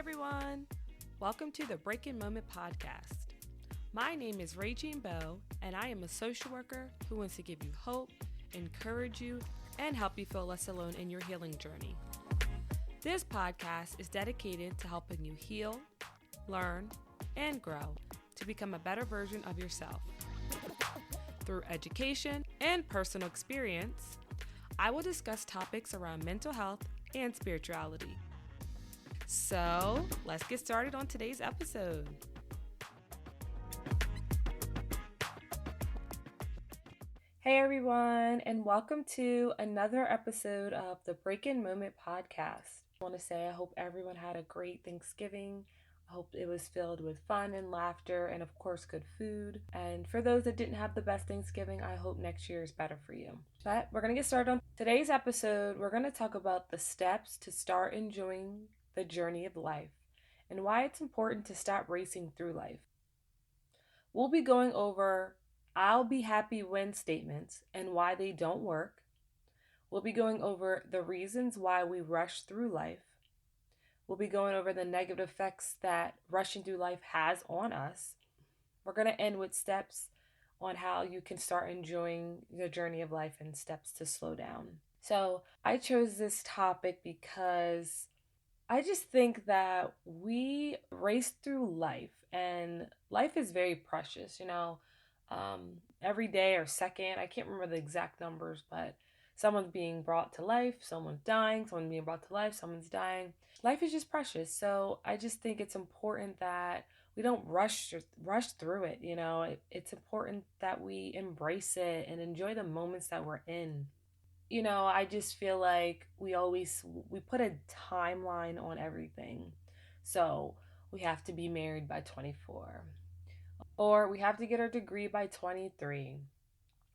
everyone. Welcome to the Breaking Moment podcast. My name is Regine Bowe, and I am a social worker who wants to give you hope, encourage you, and help you feel less alone in your healing journey. This podcast is dedicated to helping you heal, learn, and grow to become a better version of yourself. Through education and personal experience, I will discuss topics around mental health and spirituality. So, let's get started on today's episode. Hey everyone, and welcome to another episode of the Breaking Moment podcast. I want to say I hope everyone had a great Thanksgiving. I hope it was filled with fun and laughter and of course good food. And for those that didn't have the best Thanksgiving, I hope next year is better for you. But we're going to get started on today's episode. We're going to talk about the steps to start enjoying the journey of life and why it's important to stop racing through life. We'll be going over I'll be happy when statements and why they don't work. We'll be going over the reasons why we rush through life. We'll be going over the negative effects that rushing through life has on us. We're going to end with steps on how you can start enjoying the journey of life and steps to slow down. So I chose this topic because I just think that we race through life and life is very precious, every day or second, I can't remember the exact numbers, but someone's being brought to life, someone's dying, someone's being brought to life, someone's dying. Life is just precious. So I just think it's important that we don't rush through it. It's important that we embrace it and enjoy the moments that we're in. I just feel like we put a timeline on everything. So we have to be married by 24. Or we have to get our degree by 23.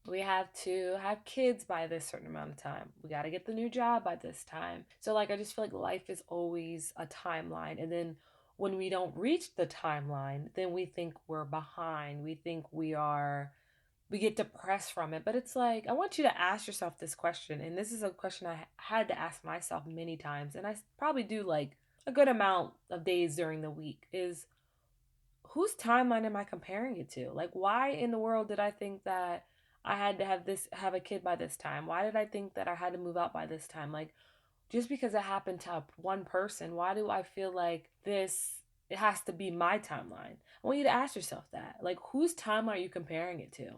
We have to have kids by this certain amount of time. We got to get the new job by this time. So I just feel like life is always a timeline. And then when we don't reach the timeline, then we think we're behind. We think we get depressed from it. But it's I want you to ask yourself this question. And this is a question I had to ask myself many times. And I probably do a good amount of days during the week is, whose timeline am I comparing it to? Why in the world did I think that I had to have a kid by this time? Why did I think that I had to move out by this time? Just because it happened to one person, why do I feel like it has to be my timeline? I want you to ask yourself that. Whose timeline are you comparing it to?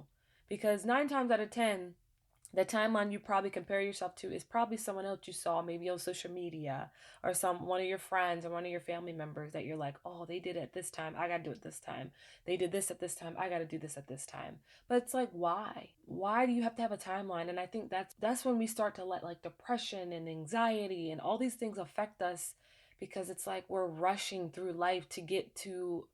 Because 9 times out of 10, the timeline you probably compare yourself to is probably someone else you saw maybe on social media or one of your friends or one of your family members that you're like, oh, they did it at this time, I gotta do it this time. They did this at this time, I gotta do this at this time. But it's why? Why do you have to have a timeline? And I think that's when we start to let depression and anxiety and all these things affect us, because it's we're rushing through life to get to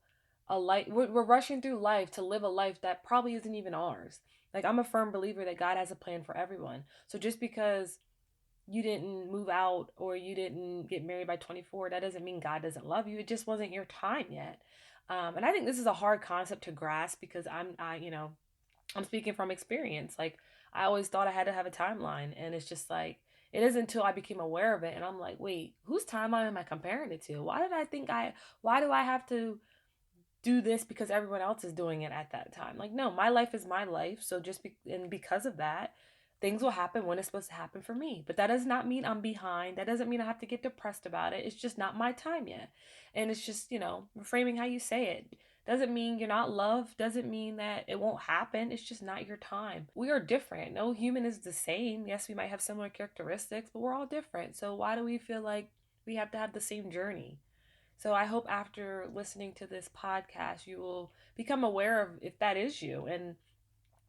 a life. We're rushing through life to live a life that probably isn't even ours. I'm a firm believer that God has a plan for everyone. So just because you didn't move out or you didn't get married by 24, that doesn't mean God doesn't love you. It just wasn't your time yet. And I think this is a hard concept to grasp because I'm speaking from experience. I always thought I had to have a timeline, and it's just it isn't until I became aware of it and I'm wait, whose timeline am I comparing it to? Why do I have to do this because everyone else is doing it at that time? No, my life is my life. So because of that, things will happen when it's supposed to happen for me. But that does not mean I'm behind. That doesn't mean I have to get depressed about it. It's just not my time yet. And it's just, reframing how you say it. Doesn't mean you're not loved. Doesn't mean that it won't happen. It's just not your time. We are different. No human is the same. Yes, we might have similar characteristics, but we're all different. So why do we feel like we have to have the same journey? So I hope after listening to this podcast, you will become aware of if that is you. And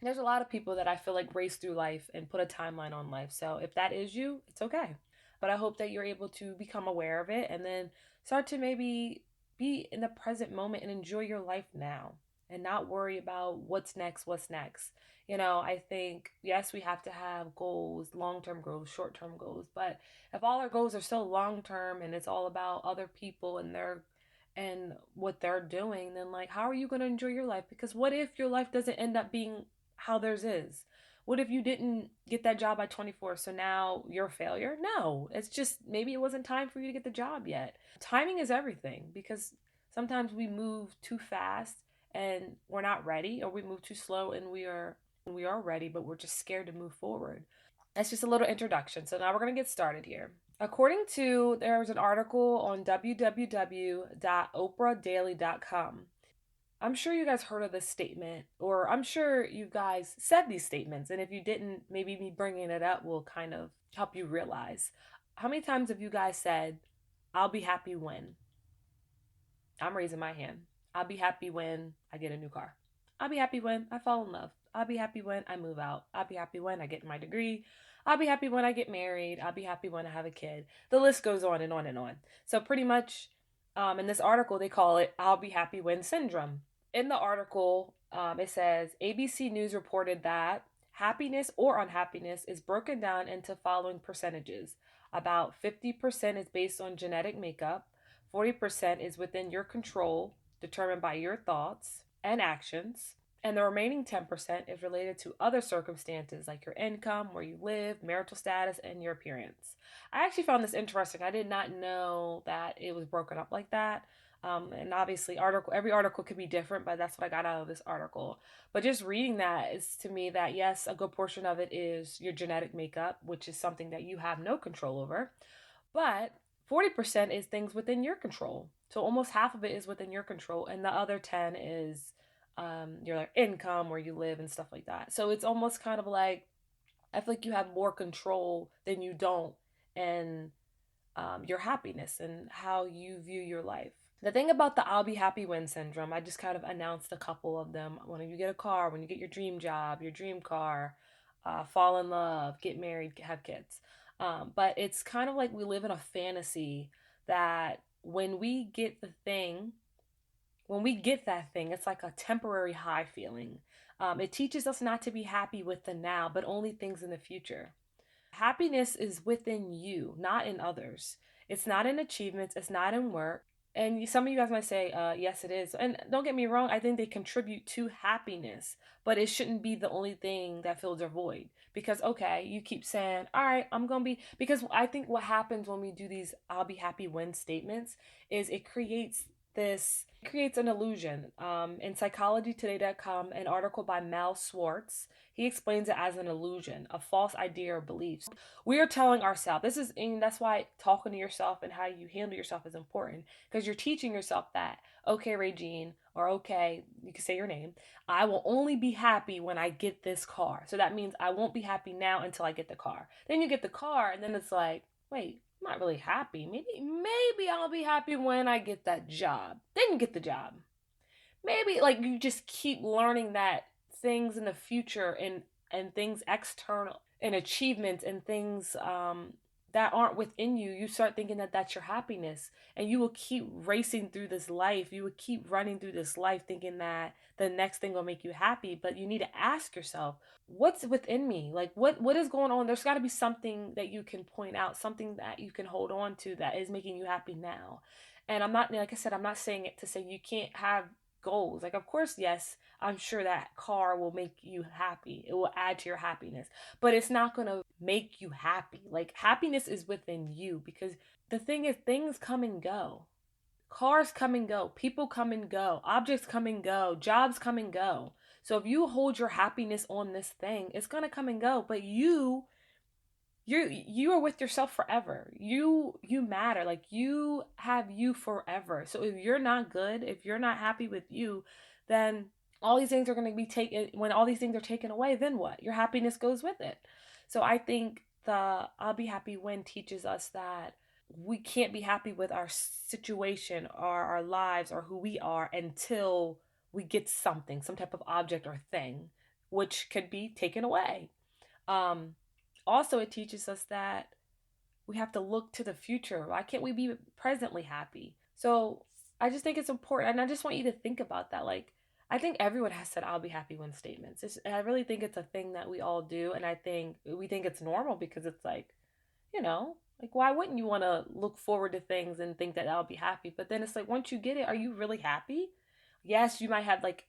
there's a lot of people that I feel race through life and put a timeline on life. So if that is you, it's okay. But I hope that you're able to become aware of it and then start to maybe be in the present moment and enjoy your life now and not worry about what's next. I think, yes, we have to have goals, long-term goals, short-term goals. But if all our goals are so long-term and it's all about other people and what they're doing, then how are you going to enjoy your life? Because what if your life doesn't end up being how theirs is? What if you didn't get that job by 24, so now you're a failure? No, it's just maybe it wasn't time for you to get the job yet. Timing is everything, because sometimes we move too fast and we're not ready, or we move too slow and we are ready, but we're just scared to move forward. That's just a little introduction. So now we're going to get started here. According to, there was an article on www.oprahdaily.com. I'm sure you guys heard of this statement, or I'm sure you guys said these statements. And if you didn't, maybe me bringing it up will kind of help you realize. How many times have you guys said, I'll be happy when? I'm raising my hand. I'll be happy when I get a new car. I'll be happy when I fall in love. I'll be happy when I move out. I'll be happy when I get my degree. I'll be happy when I get married. I'll be happy when I have a kid. The list goes on and on and on. So pretty much in this article, they call it I'll be happy when syndrome. In the article, it says ABC News reported that happiness or unhappiness is broken down into following percentages. About 50% is based on genetic makeup. 40% is within your control, determined by your thoughts and actions. And the remaining 10% is related to other circumstances like your income, where you live, marital status, and your appearance. I actually found this interesting. I did not know that it was broken up like that. And obviously, every article could be different, but that's what I got out of this article. But just reading that is to me that yes, a good portion of it is your genetic makeup, which is something that you have no control over. But 40% is things within your control. So almost half of it is within your control, and the other 10 is your like income, where you live, and stuff like that. So it's almost kind of like I feel like you have more control than you don't, and your happiness and how you view your life. The thing about the I'll be happy when syndrome, I just kind of announced a couple of them. When you get a car, when you get your dream job, your dream car, fall in love, get married, have kids. But it's kind of like we live in a fantasy that when we get that thing, it's like a temporary high feeling. It teaches us not to be happy with the now, but only things in the future. Happiness is within you, not in others. It's not in achievements, it's not in work. And some of you guys might say, yes, it is. And don't get me wrong, I think they contribute to happiness, but it shouldn't be the only thing that fills your void. Because, okay, you keep saying, all right, I'm going to be, because I think what happens when we do these I'll be happy when statements is it creates an illusion. In psychologytoday.com, an article by Mal Schwartz, he explains it as an illusion, a false idea or beliefs. We are telling ourselves, and that's why talking to yourself and how you handle yourself is important, because you're teaching yourself that, okay, Regine, or okay, you can say your name, I will only be happy when I get this car. So that means I won't be happy now until I get the car. Then you get the car, and then it's like, wait, I'm not really happy. Maybe I'll be happy when I get that job. Then you get the job. Maybe like you just keep learning that things in the future and things external and achievements and things that aren't within you, you start thinking that that's your happiness, and you will keep racing through this life. You will keep running through this life thinking that the next thing will make you happy. But you need to ask yourself, what's within me? Like what is going on? There's got to be something that you can point out, something that you can hold on to that is making you happy now. And I'm not, like I said, I'm not saying it to say you can't have goals. Like, of course, yes, I'm sure that car will make you happy. It will add to your happiness, but it's not going to make you happy. Like, happiness is within you, because the thing is, things come and go. Cars come and go. People come and go. Objects come and go. Jobs come and go. So if you hold your happiness on this thing, it's going to come and go, but you are with yourself forever. You matter. Like, you have you forever. So if you're not good, if you're not happy with you, then all these things are going to be taken. When all these things are taken away, then what? Your happiness goes with it. So I think the I'll be happy when teaches us that we can't be happy with our situation or our lives or who we are until we get something, some type of object or thing, which could be taken away. Also, it teaches us that we have to look to the future. Why can't we be presently happy? So I just think it's important. And I just want you to think about that. Like, I think everyone has said, I'll be happy when statements. I really think it's a thing that we all do. And I think we think it's normal because it's like, like, why wouldn't you want to look forward to things and think that I'll be happy? But then it's like, once you get it, are you really happy? Yes, you might have like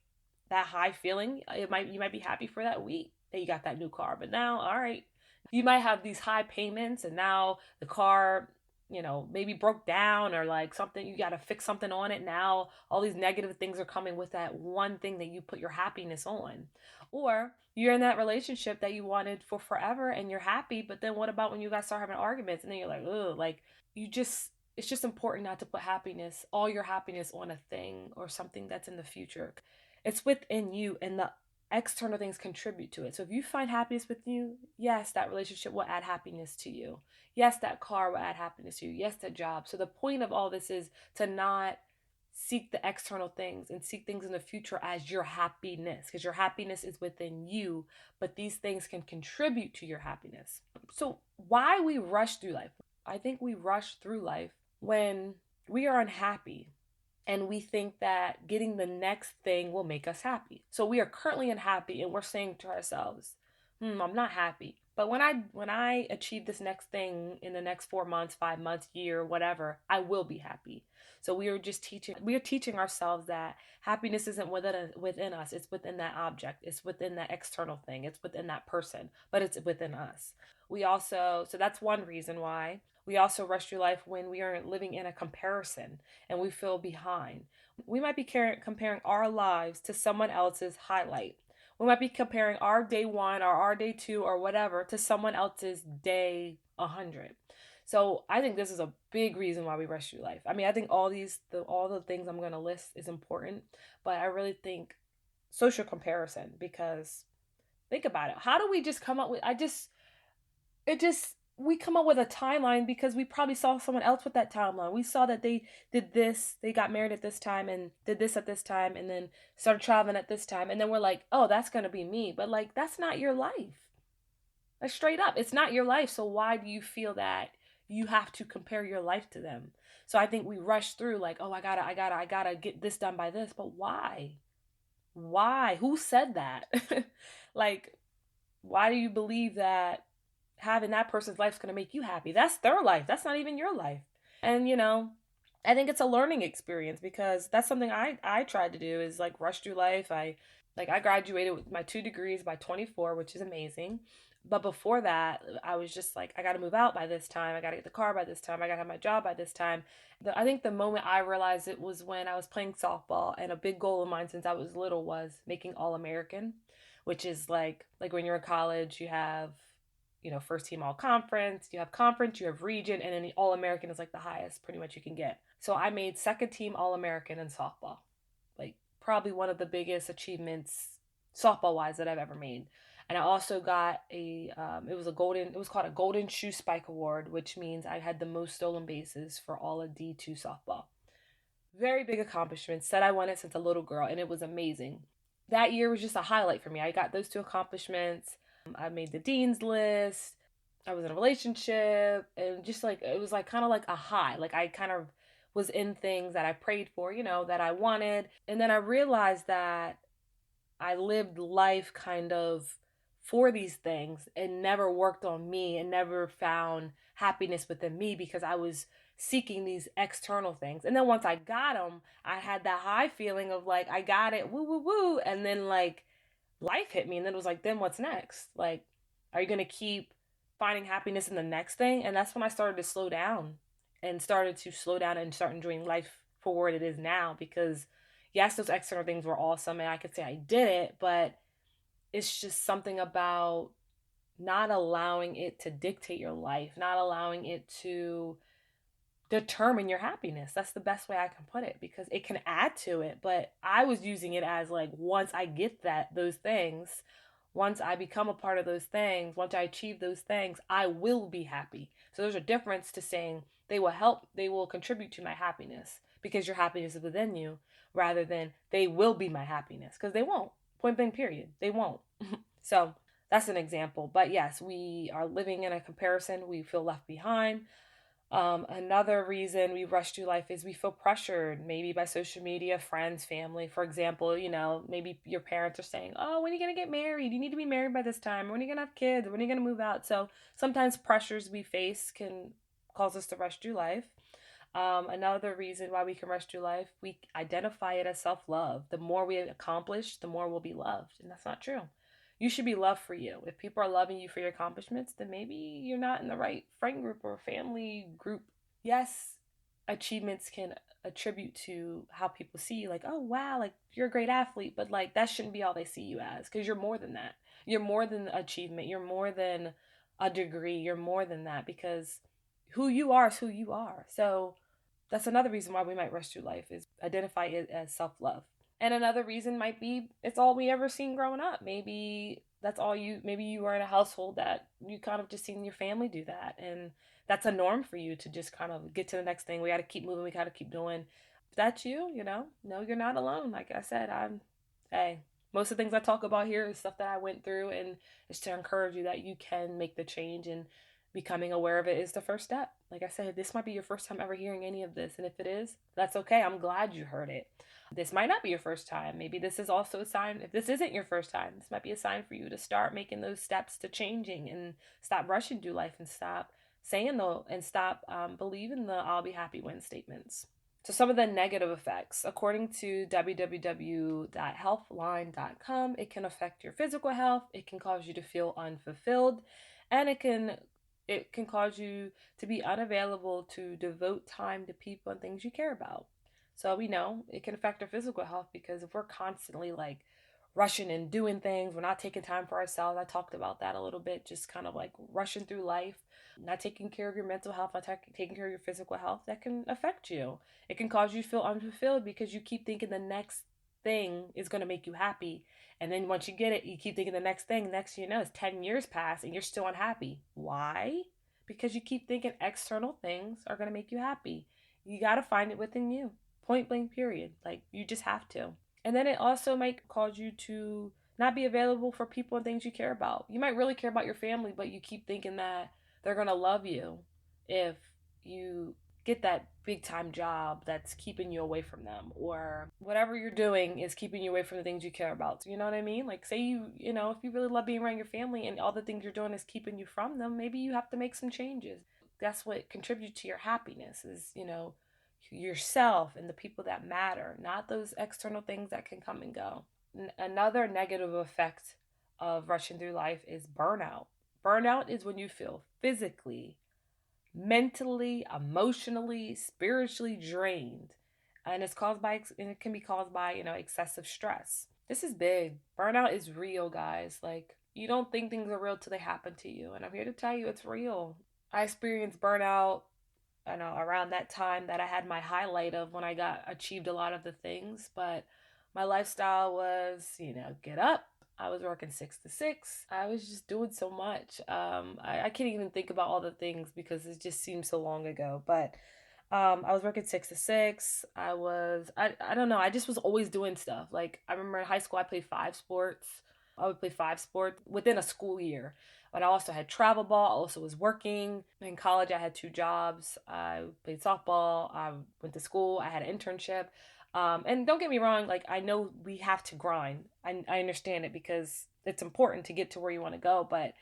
that high feeling. You might be happy for that week. that you got that new car. But now, all right, you might have these high payments, and now the car, maybe broke down, or like something, you got to fix something on it. Now all these negative things are coming with that one thing that you put your happiness on. Or you're in that relationship that you wanted for forever and you're happy, but then what about when you guys start having arguments and then you're like, oh, like you just, it's just important not to put happiness, all your happiness, on a thing or something that's in the future. It's within you, and the external things contribute to it. So if you find happiness with you, yes, that relationship will add happiness to you. Yes, that car will add happiness to you. Yes, that job. So the point of all this is to not seek the external things and seek things in the future as your happiness, because your happiness is within you, but these things can contribute to your happiness. So why we rush through life? I think we rush through life when we are unhappy and we think that getting the next thing will make us happy. So we are currently unhappy and we're saying to ourselves, I'm not happy. But when I achieve this next thing in the next 4 months, 5 months, year, whatever, I will be happy. So we are teaching ourselves that happiness isn't within us. It's within that object. It's within that external thing. It's within that person, but it's within us. So that's one reason why we also rush through life when we are living in a comparison and we feel behind. We might be comparing our lives to someone else's highlight. We might be comparing our day one or our day two or whatever to someone else's day 100. So I think this is a big reason why we rush through life. I mean, I think all the things I'm going to list is important, but I really think social comparison, because think about it. How do we just come up with, it just we come up with a timeline because we probably saw someone else with that timeline. We saw that they did this, they got married at this time and did this at this time and then started traveling at this time, and then we're like, oh, that's going to be me. But like, that's not your life. Like, straight up, it's not your life. So why do you feel that you have to compare your life to them? So I think we rush through like, oh, I gotta get this done by this. But why, who said that? Like, why do you believe that having that person's life is going to make you happy? That's their life. That's not even your life. And I think it's a learning experience, because that's something I tried to do, is like rush through life. I graduated with my 2 degrees by 24, which is amazing. But before that, I was just like, I got to move out by this time. I got to get the car by this time. I got to have my job by this time. I think the moment I realized it was when I was playing softball, and a big goal of mine since I was little was making All American, which is like when you're in college, you have first team all conference, you have conference, you have region, and then the All American is like the highest pretty much you can get. So I made second team All American in softball. Like, probably one of the biggest achievements softball wise that I've ever made. And I also got it was called a Golden Shoe Spike Award, which means I had the most stolen bases for all of D2 softball. Very big accomplishment. Said I won it since a little girl, and it was amazing. That year was just a highlight for me. I got those two accomplishments. I made the dean's list. I was in a relationship, and just like it was like kind of like a high. Like, I kind of was in things that I prayed for, that I wanted. And then I realized that I lived life kind of for these things and never worked on me and never found happiness within me, because I was seeking these external things. And then once I got them, I had that high feeling of like, I got it, woo, woo, woo. And then like life hit me, and then it was like, then what's next? Like, are you going to keep finding happiness in the next thing? And that's when I started to slow down and start enjoying life for what it is now, because yes, those external things were awesome and I could say I did it, but it's just something about not allowing it to dictate your life, not allowing it to determine your happiness. That's the best way I can put it, because it can add to it, but I was using it as like, once I get those things, once I become a part of those things, once I achieve those things, I will be happy. So there's a difference to saying they will contribute to my happiness because your happiness is within you, rather than they will be my happiness, because they won't. Point blank period. They won't. So that's an example. But yes, we are living in a comparison. We feel left behind. Another reason we rush through life is we feel pressured, maybe by social media, friends, family. For example, maybe your parents are saying, oh, when are you going to get married? You need to be married by this time. When are you going to have kids? When are you going to move out? So sometimes pressures we face can cause us to rush through life. Another reason why we can rush through life, we identify it as self-love. The more we accomplish, the more we'll be loved. And that's not true. You should be loved for you. If people are loving you for your accomplishments, then maybe you're not in the right friend group or family group. Yes, achievements can attribute to how people see you, like, oh wow, like you're a great athlete, but like that shouldn't be all they see you as, because you're more than that. You're more than achievement, you're more than a degree, you're more than that, because who you are is who you are. So that's another reason why we might rush through life, is identify it as self-love. And another reason might be it's all we ever seen growing up. Maybe that's all you, maybe you were in a household that you kind of just seen your family do that, and that's a norm for you to just kind of get to the next thing. We got to keep moving, we got to keep doing. If that's you, no, you're not alone. Like I said, hey, most of the things I talk about here is stuff that I went through, and it's to encourage you that you can make the change, and becoming aware of it is the first step. Like I said, this might be your first time ever hearing any of this, and if it is, that's okay. I'm glad you heard it. This might not be your first time. Maybe this is also a sign. If this isn't your first time, this might be a sign for you to start making those steps to changing, and stop rushing through life, and stop saying the, and stop believing the I'll be happy when statements. So some of the negative effects, according to www.healthline.com, it can affect your physical health, it can cause you to feel unfulfilled, and it can cause you to be unavailable to devote time to people and things you care about. So we know it can affect our physical health, because if we're constantly like rushing and doing things, we're not taking time for ourselves. I talked about that a little bit, just kind of like rushing through life, not taking care of your mental health, not taking care of your physical health. That can affect you. It can cause you to feel unfulfilled, because you keep thinking the next thing is going to make you happy. And then once you get it, you keep thinking the next thing. Next thing you know, it's 10 years pass and you're still unhappy. Why? Because you keep thinking external things are going to make you happy. You got to find it within you. Point blank, period. Like, you just have to. And then it also might cause you to not be available for people and things you care about. You might really care about your family, but you keep thinking that they're going to love you if you get that big time job that's keeping you away from them, or whatever you're doing is keeping you away from the things you care about. You know what I mean? Like, say if you really love being around your family and all the things you're doing is keeping you from them, maybe you have to make some changes. That's what contributes to your happiness, is yourself and the people that matter, not those external things that can come and go. Another negative effect of rushing through life is burnout. Burnout is when you feel physically, mentally, emotionally, spiritually drained, and it can be caused by excessive stress. This is big. Burnout is real, guys. Like, you don't think things are real till they happen to you, and I'm here to tell you it's real. I experienced burnout, I know, around that time that I had my highlight of when I achieved a lot of the things, but my lifestyle was, get up. I was working 6 to 6. I was just doing so much. I can't even think about all the things because it just seems so long ago. But I was working 6 to 6. I don't know. I just was always doing stuff. Like, I remember in high school, I played 5 sports. I would play 5 sports within a school year. But I also had travel ball. I also was working. In college, I had 2 jobs. I played softball. I went to school. I had an internship. And don't get me wrong, like, I know we have to grind. I understand it because it's important to get to where you want to go, but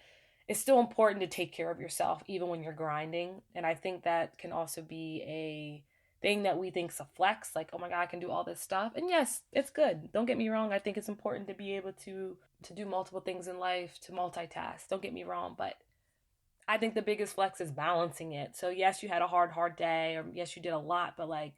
it's still important to take care of yourself even when you're grinding. And I think that can also be a thing that we think's a flex, like, oh my God, I can do all this stuff. And yes, it's good. Don't get me wrong. I think it's important to be able to do multiple things in life, to multitask. Don't get me wrong, but I think the biggest flex is balancing it. So yes, you had a hard day, or yes, you did a lot, but like,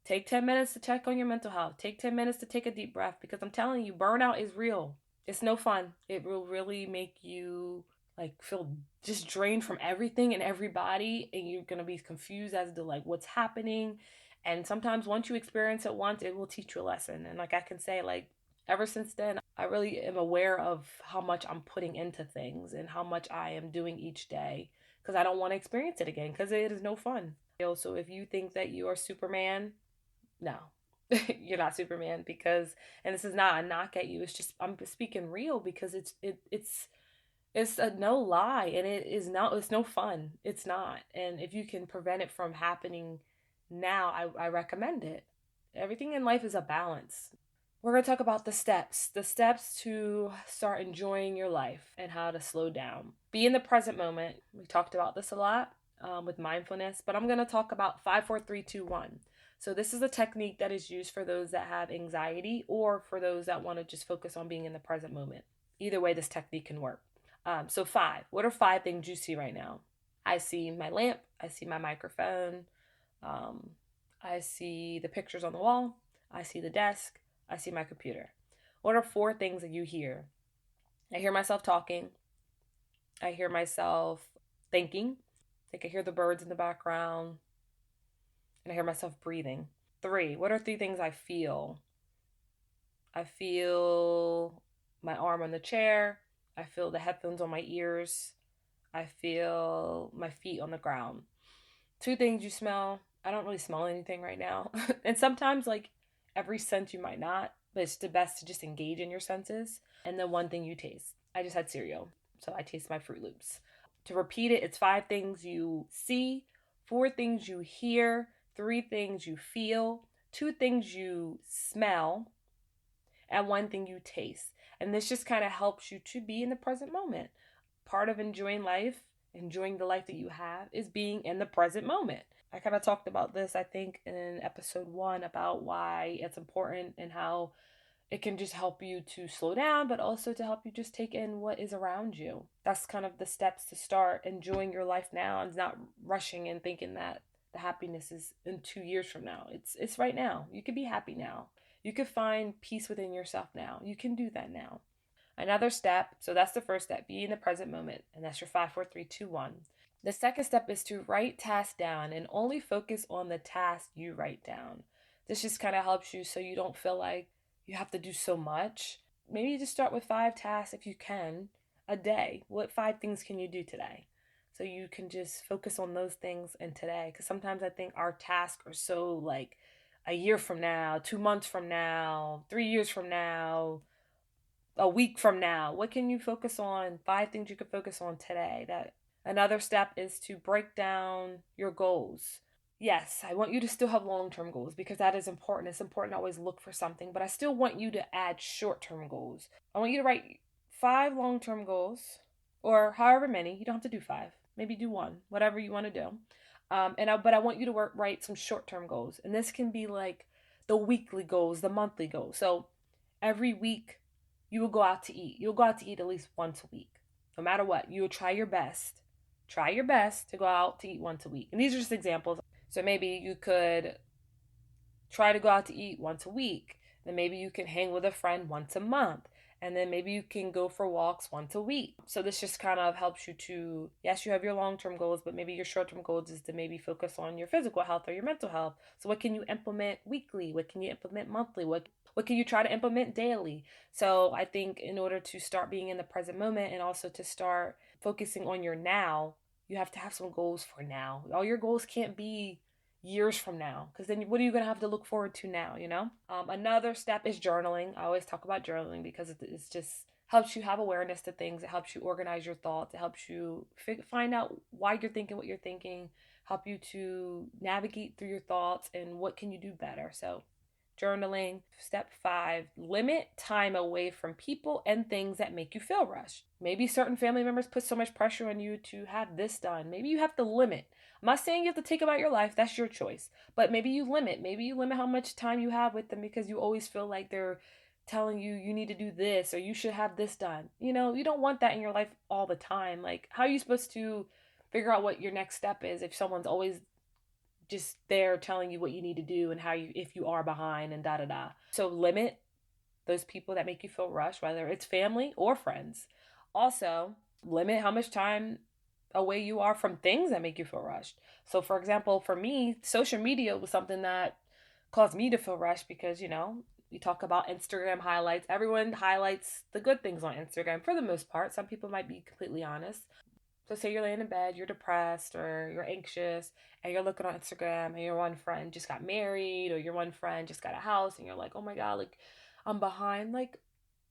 take 10 minutes to check on your mental health. Take 10 minutes to take a deep breath, because I'm telling you, burnout is real. It's no fun. It will really make you like feel just drained from everything and everybody, and you're going to be confused as to like what's happening. And sometimes once you experience it once, it will teach you a lesson. And like I can say, like, ever since then, I really am aware of how much I'm putting into things and how much I am doing each day, because I don't want to experience it again, because it is no fun. So if you think that you are Superman, no, you're not Superman, because, and this is not a knock at you, it's just, I'm speaking real, because it's a no lie, and it's no fun. It's not. And if you can prevent it from happening now, I recommend it. Everything in life is a balance. We're going to talk about the steps to start enjoying your life and how to slow down. Be in the present moment. We talked about this a lot with mindfulness, but I'm going to talk about 5, 4, 3, 2, 1. So this is a technique that is used for those that have anxiety, or for those that want to just focus on being in the present moment. Either way, this technique can work. So 5. What are 5 things you see right now? I see my lamp. I see my microphone. Um, I see the pictures on the wall. I see the desk. I see my computer. What are 4 things that you hear? I hear myself talking. I hear myself thinking. I can hear the birds in the background. And I hear myself breathing. 3. What are 3 things I feel? I feel my arm on the chair. I feel the headphones on my ears. I feel my feet on the ground. 2 things you smell. I don't really smell anything right now. And sometimes, like, every sense you might not, but it's the best to just engage in your senses. And then 1 thing you taste. I just had cereal, so I taste my Fruit Loops. To repeat it, it's 5 things you see, 4 things you hear, 3 things you feel, 2 things you smell, and 1 thing you taste. And this just kind of helps you to be in the present moment. Part of enjoying life, enjoying the life that you have, is being in the present moment. I kind of talked about this, I think, in episode 1 about why it's important and how it can just help you to slow down, but also to help you just take in what is around you. That's kind of the steps to start enjoying your life now and not rushing and thinking that the happiness is in 2 years from now. It's right now. You can be happy now. You can find peace within yourself now. You can do that now. Another step, so that's the first step, be in the present moment, and that's your 5, 4, 3, 2, 1. The second step is to write tasks down and only focus on the task you write down. This just kind of helps you so you don't feel like you have to do so much. Maybe you just start with 5 tasks if you can a day. What 5 things can you do today? So you can just focus on those things in today. Because sometimes I think our tasks are so like a year from now, 2 months from now, 3 years from now, a week from now. What can you focus on? 5 things you can focus on today. That another step is to break down your goals. Yes, I want you to still have long-term goals because that is important. It's important to always look for something, but I still want you to add short-term goals. I want you to write 5 long-term goals or however many. You don't have to do 5. Maybe do 1, whatever you want to do. But I want you to write some short-term goals. And this can be like the weekly goals, the monthly goals. So every week you will go out to eat. You'll go out to eat at least once a week. No matter what, you will try your best. Try your best to go out to eat once a week. And these are just examples. So maybe you could try to go out to eat once a week. Then maybe you can hang with a friend once a month. And then maybe you can go for walks once a week. So this just kind of helps you to, yes, you have your long-term goals, but maybe your short-term goals is to maybe focus on your physical health or your mental health. So what can you implement weekly? What can you implement monthly? What can you try to implement daily? So I think in order to start being in the present moment and also to start focusing on your now, you have to have some goals for now. All your goals can't be years from now, because then what are you going to have to look forward to now, you know? Another step is journaling. I always talk about journaling because it's just helps you have awareness to things. It helps you organize your thoughts. It helps you find out why you're thinking what you're thinking, help you to navigate through your thoughts and what can you do better. So journaling. Step 5, limit time away from people and things that make you feel rushed. Maybe certain family members put so much pressure on you to have this done. Maybe you have to limit. I'm not saying you have to take them out your life. That's your choice. But maybe you limit. Maybe you limit how much time you have with them because you always feel like they're telling you you need to do this or you should have this done. You know, you don't want that in your life all the time. Like, how are you supposed to figure out what your next step is if someone's always just there telling you what you need to do and how you, if you are behind and da da da. So limit those people that make you feel rushed, whether it's family or friends. Also, limit how much time away you are from things that make you feel rushed. So for example, for me, social media was something that caused me to feel rushed because, you know, we talk about Instagram highlights. Everyone highlights the good things on Instagram for the most part. Some people might be completely honest. So say you're laying in bed, you're depressed or you're anxious, and you're looking on Instagram and your one friend just got married or your one friend just got a house and you're like, oh my God, like I'm behind. Like,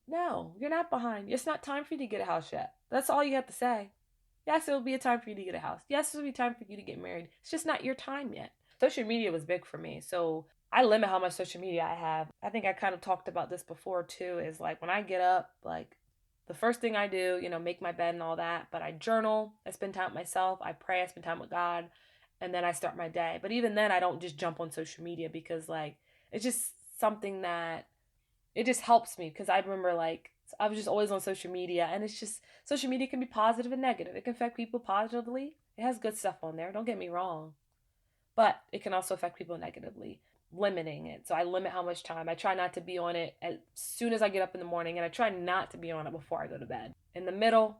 no, you're not behind. It's not time for you to get a house yet. That's all you have to say. Yes, it'll be a time for you to get a house. Yes, it'll be time for you to get married. It's just not your time yet. Social media was big for me. So I limit how much social media I have. I think I kind of talked about this before too, is like when I get up, like the first thing I do, you know, make my bed and all that, but I journal, I spend time with myself, I pray, I spend time with God, and then I start my day. But even then, I don't just jump on social media because like, it's just something that, it just helps me because I remember like So I was just always on social media, and it's just, social media can be positive and negative. It can affect people positively. It has good stuff on there, don't get me wrong. But it can also affect people negatively, limiting it. So I limit how much time. I try not to be on it as soon as I get up in the morning, and I try not to be on it before I go to bed. In the middle,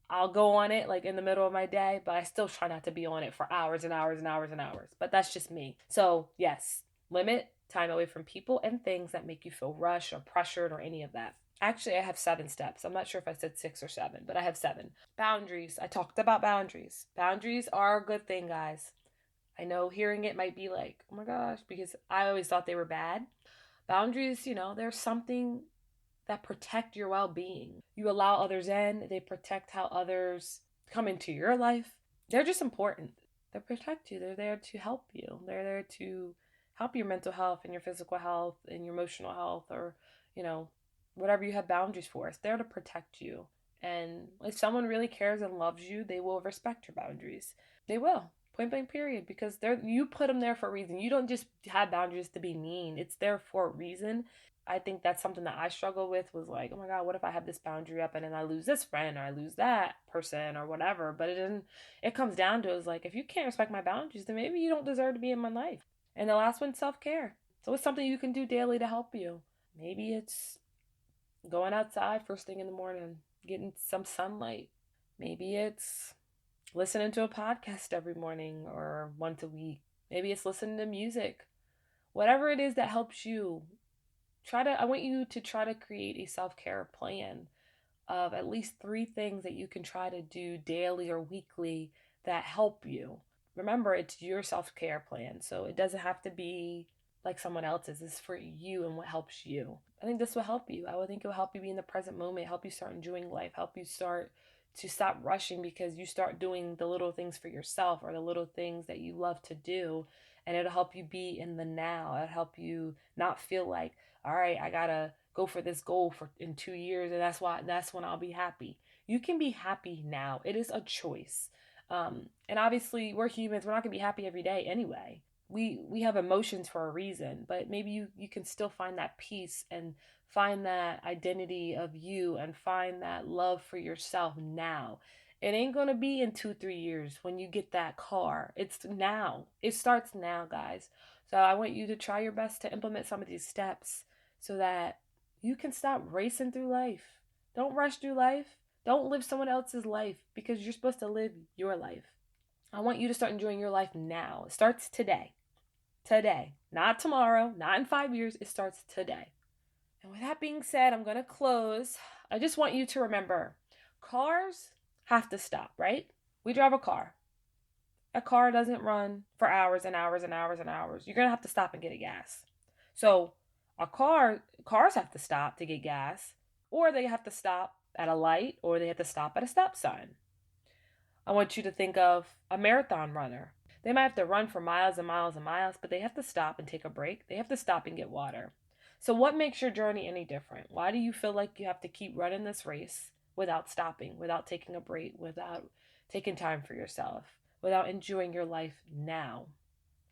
I'll go on it like in the middle of my day, but I still try not to be on it for hours and hours and hours and hours. But that's just me. So yes, limit time away from people and things that make you feel rushed or pressured or any of that. Actually, I have 7 steps. I'm not sure if I said 6 or 7, but I have 7. Boundaries. I talked about boundaries. Boundaries are a good thing, guys. I know hearing it might be like, oh my gosh, because I always thought they were bad. Boundaries, there's something that protect your well-being. You allow others in, they protect how others come into your life. They're just important. They protect you. They're there to help you. They're there to help your mental health and your physical health and your emotional health, or, whatever you have boundaries for. It's there to protect you. And if someone really cares and loves you, they will respect your boundaries. They will. Point blank period. Because you put them there for a reason. You don't just have boundaries to be mean. It's there for a reason. I think that's something that I struggle with, was like, oh my God, what if I have this boundary up and then I lose this friend or I lose that person or whatever. But it comes down to, is like, if you can't respect my boundaries, then maybe you don't deserve to be in my life. And the last one, self-care. So it's something you can do daily to help you. Maybe it's going outside first thing in the morning, getting some sunlight. Maybe it's listening to a podcast every morning or once a week. Maybe it's listening to music. Whatever it is that helps you, I want you to try to create a self-care plan of at least 3 things that you can try to do daily or weekly that help you. Remember, it's your self-care plan, so it doesn't have to be like someone else's. It's for you and what helps you. I think this will help you. I would think it will help you be in the present moment, help you start enjoying life, help you start to stop rushing, because you start doing the little things for yourself, or the little things that you love to do, and it'll help you be in the now. It'll help you not feel like, all right, I gotta go for this goal in 2 years, and that's when I'll be happy. You can be happy now. It is a choice. And obviously we're humans. We're not gonna be happy every day anyway. We have emotions for a reason, but maybe you can still find that peace and find that identity of you and find that love for yourself now. It ain't gonna be in 2-3 years when you get that car. It's now. It starts now, guys. So I want you to try your best to implement some of these steps so that you can stop racing through life. Don't rush through life. Don't live someone else's life, because you're supposed to live your life. I want you to start enjoying your life now. It starts today. Today. Not tomorrow, not in 5 years. It starts today. And with that being said, I'm going to close. I just want you to remember, cars have to stop, right? We drive a car. A car doesn't run for hours and hours and hours and hours. You're going to have to stop and get a gas. So cars have to stop to get gas, or they have to stop at a light, or they have to stop at a stop sign. I want you to think of a marathon runner. They might have to run for miles and miles and miles, but they have to stop and take a break. They have to stop and get water. So what makes your journey any different? Why do you feel like you have to keep running this race without stopping, without taking a break, without taking time for yourself, without enjoying your life now?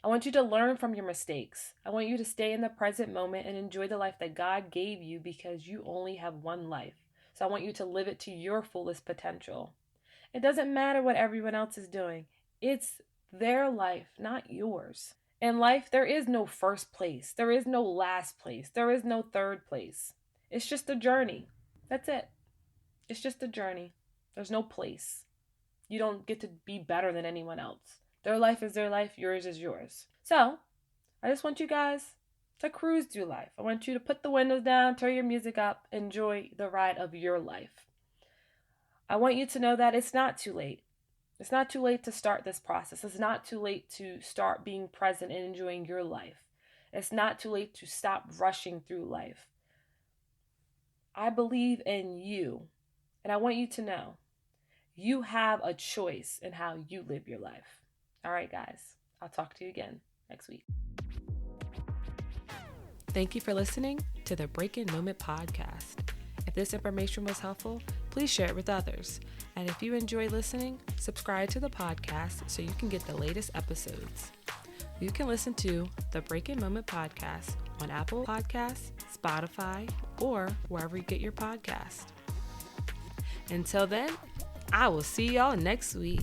I want you to learn from your mistakes. I want you to stay in the present moment and enjoy the life that God gave you, because you only have one life. So I want you to live it to your fullest potential. It doesn't matter what everyone else is doing. It's their life, not yours. In life, there is no first place. There is no last place. There is no third place. It's just a journey. That's it. It's just a journey. There's no place. You don't get to be better than anyone else. Their life is their life. Yours is yours. So, I just want you guys to cruise through life. I want you to put the windows down, turn your music up, enjoy the ride of your life. I want you to know that it's not too late. It's not too late to start this process. It's not too late to start being present and enjoying your life. It's not too late to stop rushing through life. I believe in you, and I want you to know you have a choice in how you live your life. All right, guys, I'll talk to you again next week. Thank you for listening to the Breaking Moment podcast. If this information was helpful, please share it with others. And if you enjoy listening, subscribe to the podcast so you can get the latest episodes. You can listen to the Breaking Moment podcast on Apple Podcasts, Spotify, or wherever you get your podcast. Until then, I will see y'all next week.